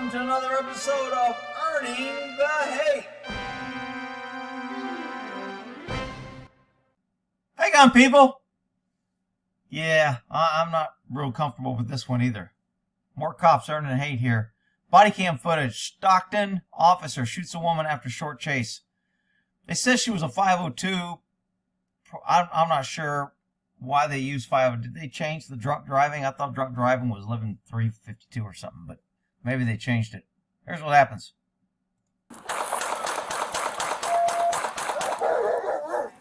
welcome to another episode of Earning the Hate. Hang on, people. Yeah, I'm not real comfortable with this one either. More cops earning hate here. Body cam footage. Stockton officer shoots a woman after short chase. They said she was a 502. I'm not sure why they used 502. Did they change the drunk driving? I thought drunk driving was 11-352 or something, but maybe they changed it. Here's what happens.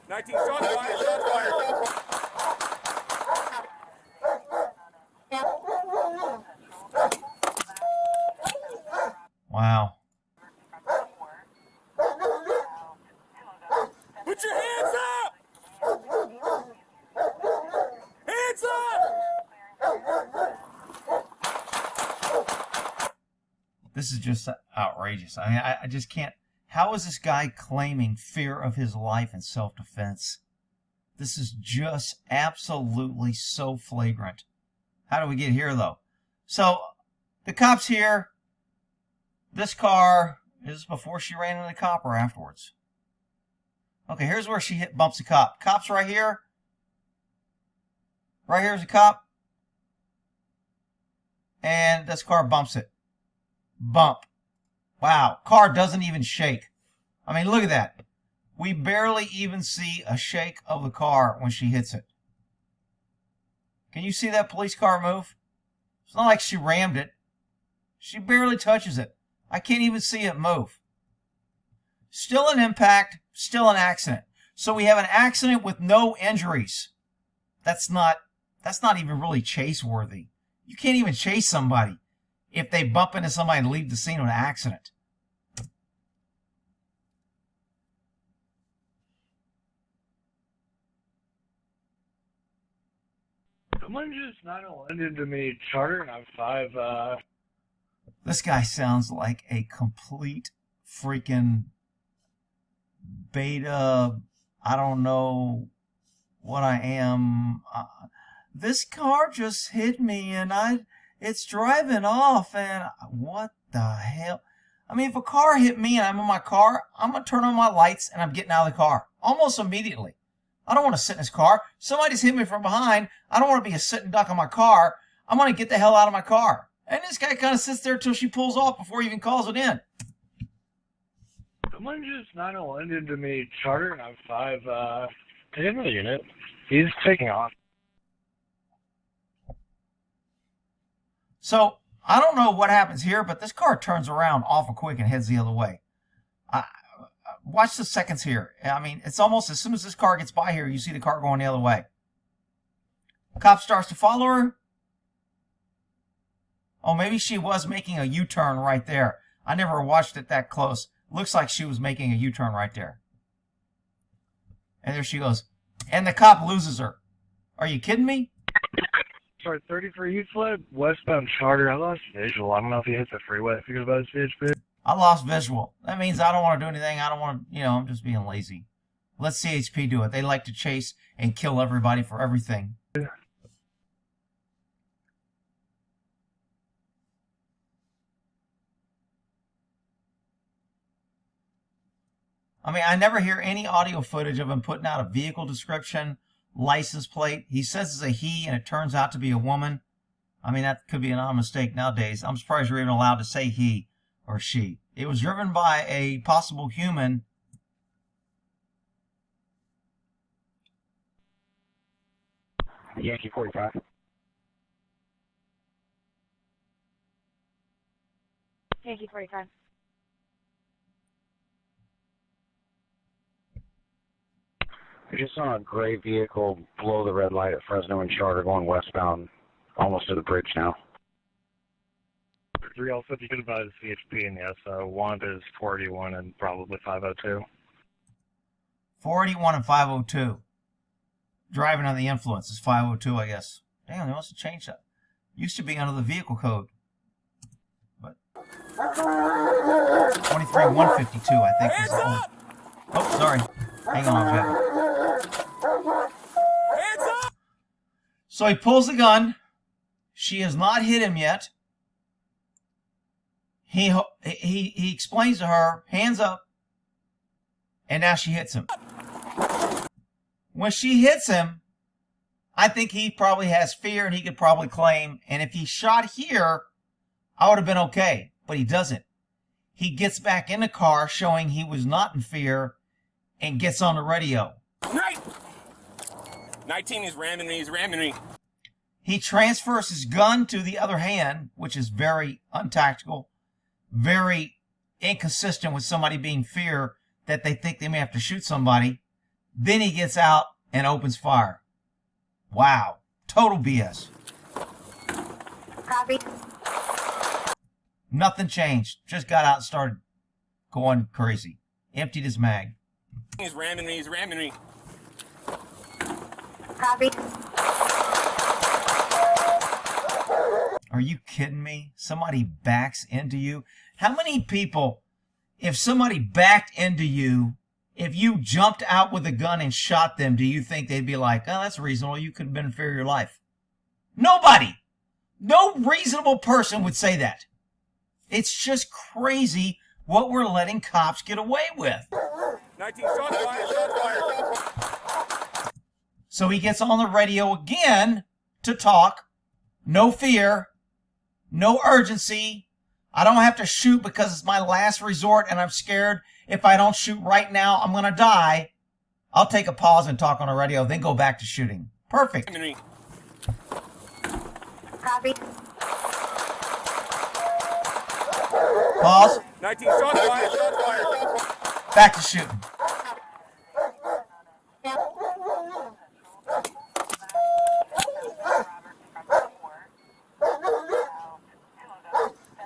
19 shots fired. Wow. Put your hands up! Hands up! This is just outrageous. I mean, I just can't. How is this guy claiming fear of his life and self-defense? This is just absolutely so flagrant. How do we get here, though? So, the cop's here. This car is before she ran into the cop or afterwards. Okay, here's where she bumps the cop. Cop's right here. Right here's the cop. And this car bumps it. Bump. Wow, car doesn't even shake. I mean, look at that. We barely even see a shake of the car when she hits it. Can you see that police car move? It's not like she rammed it. She barely touches it. I can't even see it move. Still an impact, still an accident. So we have an accident with no injuries. That's not even really chase worthy. You can't even chase somebody if they bump into somebody and leave the scene of an accident. Someone just 911 into me, Charter, and I'm 5, This guy sounds like a complete freaking beta. I don't know what I am. This car just hit me and it's driving off, and what the hell? I mean, if a car hit me and I'm in my car, I'm going to turn on my lights and I'm getting out of the car almost immediately. I don't want to sit in this car. Somebody's hit me from behind. I don't want to be a sitting duck in my car. I'm going to get the hell out of my car. And this guy kind of sits there till she pulls off before he even calls it in. someone just 911 into me, Charter, and I'm 5, in the unit. He's taking off. So, I don't know what happens here, but this car turns around awful quick and heads the other way. Watch the seconds here. I mean, it's almost as soon as this car gets by here, you see the car going the other way. Cop starts to follow her. Oh, maybe she was making a U-turn right there. I never watched it that close. Looks like she was making a U-turn right there. And there she goes. And the cop loses her. Are you kidding me? Sorry, 30 for youth fled, westbound Charter. I lost visual. I don't know if he hit the freeway if he goes by the CHP. I lost visual. That means I don't want to do anything. I don't want to, I'm just being lazy. Let CHP do it. They like to chase and kill everybody for everything. I mean, I never hear any audio footage of him putting out a vehicle description, license plate. He says it's a he, and it turns out to be a woman. I mean, that could be an honest mistake nowadays. I'm surprised you're even allowed to say he or she. It was driven by a possible human. Yankee 45. Yankee 45. I just saw a gray vehicle blow the red light at Fresno and Charter going westbound, almost to the bridge now. 3 also, if you could advise CHP, and yes, Wanda is 481 and probably 502. 481 and 502. Driving under the influence is 502, I guess. Damn, they must have changed that. Used to be under the vehicle code. But 23-152, I think, was the old. Oh, sorry. Hang on, Jeff. Hands up! So he pulls the gun. She has not hit him yet. He explains to her, hands up, and now she hits him. When she hits him, I think he probably has fear and he could probably claim, and if he shot here, I would have been okay, but he doesn't. He gets back in the car showing he was not in fear and gets on the radio. 19 is ramming me, he's ramming me. He transfers his gun to the other hand, which is very untactical, very inconsistent with somebody being fear that they think they may have to shoot somebody. Then he gets out and opens fire. Wow. Total BS. Copy. Nothing changed. Just got out and started going crazy. Emptied his mag. He's ramming me, he's ramming me. Copy. Are you kidding me? Somebody backs into you? How many people, if somebody backed into you, if you jumped out with a gun and shot them, do you think they'd be like, oh, that's reasonable, you could have been in fear of your life? Nobody! No reasonable person would say that. It's just crazy what we're letting cops get away with. 19 shots fired, shots fired. So he gets on the radio again to talk. No fear. No urgency. I don't have to shoot because it's my last resort and I'm scared if I don't shoot right now, I'm going to die. I'll take a pause and talk on the radio, then go back to shooting. Perfect. Ramming me. Copy. Pause. 19 shots fired, shots fired. Back to shooting.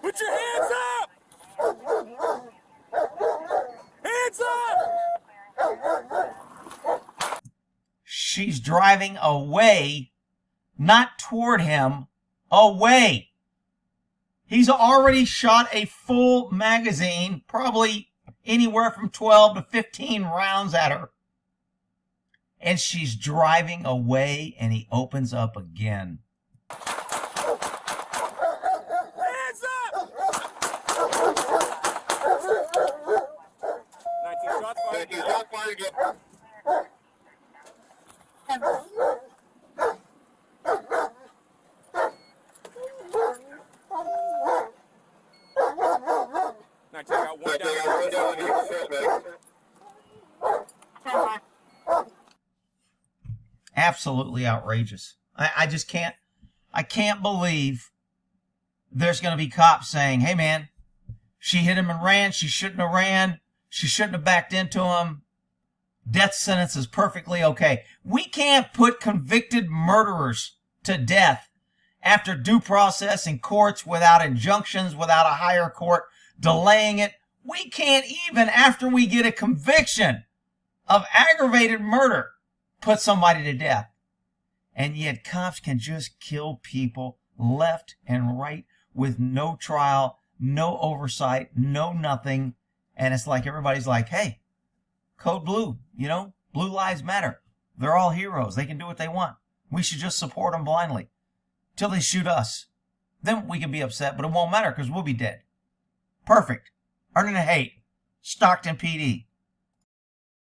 Put your hands up! Hands up! She's driving away, not toward him, away. He's already shot a full magazine, probably anywhere from 12 to 15 rounds at her. And she's driving away, and he opens up again. Hands up! 19 shots fired. 19 shots fired again. Absolutely outrageous. I just can't, I can't believe there's going to be cops saying, hey man, she hit him and ran. She shouldn't have ran. She shouldn't have backed into him. Death sentence is perfectly okay. We can't put convicted murderers to death after due process in courts without injunctions, without a higher court delaying it. We can't even, after we get a conviction of aggravated murder, put somebody to death. And yet cops can just kill people left and right with no trial, no oversight, no nothing. And it's like everybody's like, hey, code blue, you know, blue lives matter. They're all heroes. They can do what they want. We should just support them blindly till they shoot us. Then we can be upset, but it won't matter because we'll be dead. Perfect. Earning a hate. Stockton PD.